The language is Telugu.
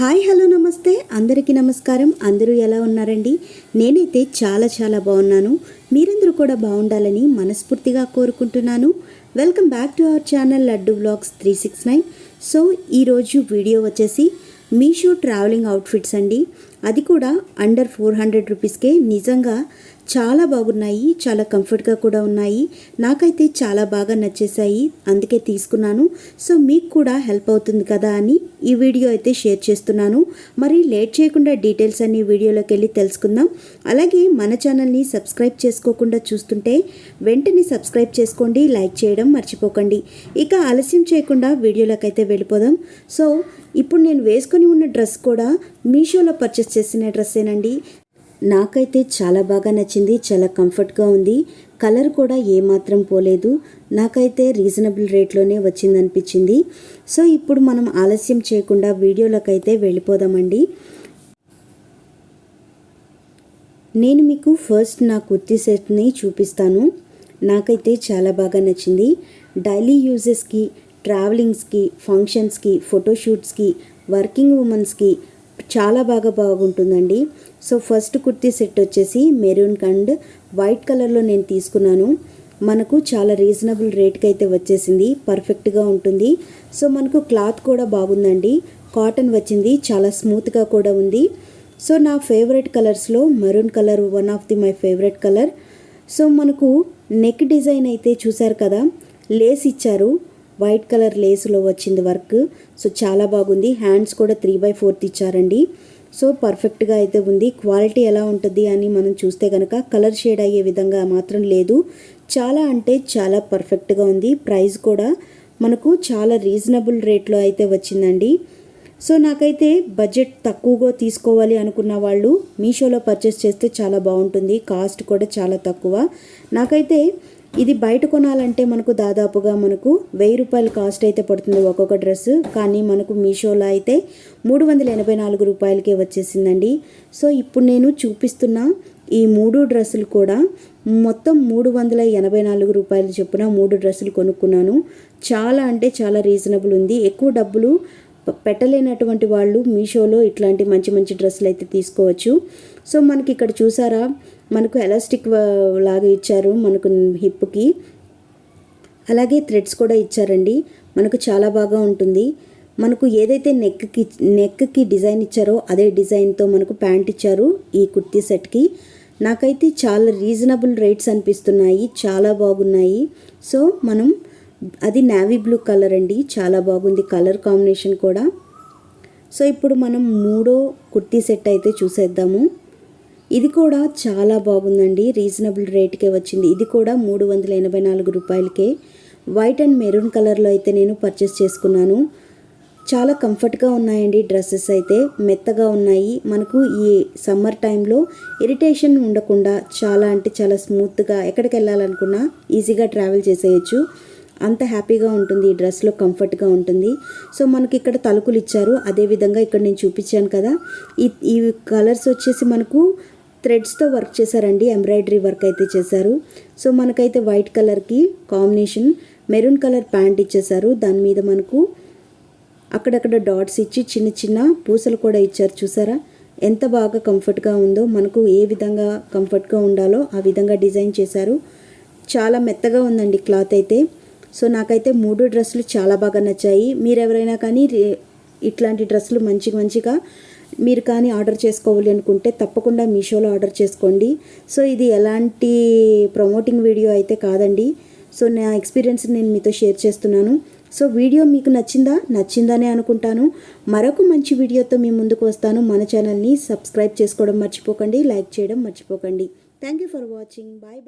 హాయ్ హలో నమస్తే అందరికీ నమస్కారం. అందరూ ఎలా ఉన్నారండి? నేనైతే చాలా బాగున్నాను. మీరందరూ కూడా బాగుండాలని మనస్ఫూర్తిగా కోరుకుంటున్నాను. Welcome back to our channel laddu vlogs 369. So ఈరోజు వీడియో వచ్చేసి మీషో ట్రావెలింగ్ అవుట్ఫిట్స్ అండి. అది కూడా అండర్ 400 రూపీస్కే. నిజంగా చాలా బాగున్నాయి, చాలా కంఫర్ట్గా కూడా ఉన్నాయి. నాకైతే చాలా బాగా నచ్చేసాయి, అందుకే తీసుకున్నాను. సో మీకు కూడా హెల్ప్ అవుతుంది కదా అని ఈ వీడియో అయితే షేర్ చేస్తున్నాను. మరి లేట్ చేయకుండా డీటెయిల్స్ అన్ని వీడియోలోకి వెళ్ళి తెలుసుకుందాం. అలాగే మన ఛానల్ని సబ్స్క్రైబ్ చేసుకోకుండా చూస్తుంటే వెంటనే సబ్స్క్రైబ్ చేసుకోండి, లైక్ చేయడం మర్చిపోకండి. ఇక ఆలస్యం చేయకుండా వీడియోలోకి అయితే వెళ్ళిపోదాం. సో ఇప్పుడు నేను వేసుకొని ఉన్న డ్రెస్ కూడా మీషోలో పర్చేస్ చేసిన డ్రెస్సేనండి. నాకైతే చాలా బాగా నచ్చింది, చాలా కంఫర్ట్గా ఉంది. కలర్ కూడా ఏమాత్రం పోలేదు. నాకైతే రీజనబుల్ రేట్లోనే వచ్చిందనిపించింది. సో ఇప్పుడు మనం ఆలస్యం చేయకుండా వీడియోలోకి అయితే వెళ్ళిపోదామండి. నేను మీకు ఫస్ట్ నా కుర్తీ సెట్ని చూపిస్తాను. నాకైతే చాలా బాగా నచ్చింది. డైలీ యూజెస్కి, ట్రావెలింగ్స్కి, ఫంక్షన్స్కి, ఫోటోషూట్స్కి, వర్కింగ్ ఉమెన్స్కి చాలా బాగుంటుందండి. సో ఫస్ట్ కుర్తీ సెట్ వచ్చేసి మెరూన్ అండ్ వైట్ కలర్లో నేను తీసుకున్నాను. మనకు చాలా రీజనబుల్ రేట్కి అయితే వచ్చేసింది, పర్ఫెక్ట్గా ఉంటుంది. సో మనకు క్లాత్ కూడా బాగుందండి, కాటన్ వచ్చింది, చాలా స్మూత్గా కూడా ఉంది. సో నా ఫేవరెట్ కలర్స్లో maroon colour one of the my favourite colour. So మనకు నెక్ డిజైన్ అయితే చూసారు కదా, లేస్ ఇచ్చారు, వైట్ కలర్ లేస్లో వచ్చింది వర్క్. సో చాలా బాగుంది. హ్యాండ్స్ కూడా 3/4 ఇచ్చారండి. సో పర్ఫెక్ట్గా అయితే ఉంది. క్వాలిటీ ఎలా ఉంటుంది అని మనం చూస్తే కనుక కలర్ షేడ్ అయ్యే విధంగా మాత్రం లేదు. చాలా అంటే చాలా పర్ఫెక్ట్గా ఉంది. ప్రైస్ కూడా మనకు చాలా రీజనబుల్ రేట్లో అయితే వచ్చిందండి. సో నాకైతే బడ్జెట్ తక్కువగా తీసుకోవాలి అనుకున్న వాళ్ళు మీషోలో పర్చేస్ చేస్తే చాలా బాగుంటుంది. కాస్ట్ కూడా చాలా తక్కువ. నాకైతే ఇది బయట కొనాలంటే మనకు దాదాపుగా మనకు 1000 రూపాయలు కాస్ట్ అయితే పడుతుంది ఒక్కొక్క డ్రెస్. కానీ మనకు మీషోలో అయితే 384 రూపాయలకే వచ్చేసిందండి. సో ఇప్పుడు నేను చూపిస్తున్న ఈ 3 డ్రెస్సులు కూడా మొత్తం 384 రూపాయలు చొప్పున 3 డ్రెస్సులు కొనుక్కున్నాను. చాలా అంటే చాలా రీజనబుల్ ఉంది. ఎక్కువ డబ్బులు పెట్టలేనటువంటి వాళ్ళు మీషోలో ఇట్లాంటి మంచి డ్రెస్సులు అయితే తీసుకోవచ్చు. సో మనకి ఇక్కడ చూసారా, మనకు ఎలాస్టిక్ లాగా ఇచ్చారు మనకు హిప్కి, అలాగే థ్రెడ్స్ కూడా ఇచ్చారండి. మనకు చాలా బాగా ఉంటుంది. మనకు ఏదైతే నెక్కి డిజైన్ ఇచ్చారో అదే డిజైన్తో మనకు ప్యాంట్ ఇచ్చారు ఈ కుర్తీ సెట్కి. నాకైతే చాలా రీజనబుల్ రేట్స్ అనిపిస్తున్నాయి, చాలా బాగున్నాయి. సో మనం అది నేవీ బ్లూ కలర్ అండి, చాలా బాగుంది కలర్ కాంబినేషన్ కూడా. సో ఇప్పుడు మనం 3వ కుర్తీ సెట్ అయితే చూసేద్దాము. ఇది కూడా చాలా బాగుందండి, రీజనబుల్ రేట్కే వచ్చింది. ఇది కూడా 384 రూపాయలకే. వైట్ అండ్ మెరూన్ కలర్లో అయితే నేను పర్చేస్ చేసుకున్నాను. చాలా కంఫర్ట్గా ఉన్నాయండి డ్రెస్సెస్ అయితే, మెత్తగా ఉన్నాయి. మనకు ఈ సమ్మర్ టైంలో ఇరిటేషన్ ఉండకుండా చాలా అంటే చాలా స్మూత్గా ఎక్కడికి వెళ్ళాలనుకున్నా ఈజీగా ట్రావెల్ చేసేయచ్చు. అంత హ్యాపీగా ఉంటుంది ఈ డ్రెస్లో, కంఫర్ట్గా ఉంటుంది. సో మనకి ఇక్కడ తలుకులు ఇచ్చారు, అదేవిధంగా ఇక్కడ నేను చూపించాను కదా, ఈ కలర్స్ వచ్చేసి మనకు థ్రెడ్స్తో వర్క్ చేశారండి, ఎంబ్రాయిడరీ వర్క్ అయితే చేశారు. సో మనకైతే వైట్ కలర్కి కాంబినేషన్ మెరూన్ కలర్ ప్యాంట్ ఇచ్చేసారు. దాని మీద మనకు అక్కడక్కడ డాట్స్ ఇచ్చి చిన్న పూసలు కూడా ఇచ్చారు. చూసారా ఎంత బాగా కంఫర్ట్గా ఉందో, మనకు ఏ విధంగా కంఫర్ట్గా ఉండాలో ఆ విధంగా డిజైన్ చేశారు. చాలా మెత్తగా ఉందండి క్లాత్ అయితే. సో నాకైతే 3 డ్రెస్సులు చాలా బాగా నచ్చాయి. మీరు ఎవరైనా కానీ ఇట్లాంటి డ్రెస్సులు మంచిగా మీరు కానీ ఆర్డర్ చేసుకోవాలి అనుకుంటే తప్పకుండా మీషోలో ఆర్డర్ చేసుకోండి. సో ఇది ఎలాంటి ప్రమోటింగ్ వీడియో అయితే కాదండి. సో నా ఎక్స్పీరియన్స్ నేను మీతో షేర్ చేస్తున్నాను. సో వీడియో మీకు నచ్చిందనే అనుకుంటాను. మరొక మంచి వీడియోతో మీ ముందుకు వస్తాను. మన ఛానల్ని సబ్స్క్రైబ్ చేసుకోవడం మర్చిపోకండి, లైక్ చేయడం మర్చిపోకండి. Thank you for watching. Bye.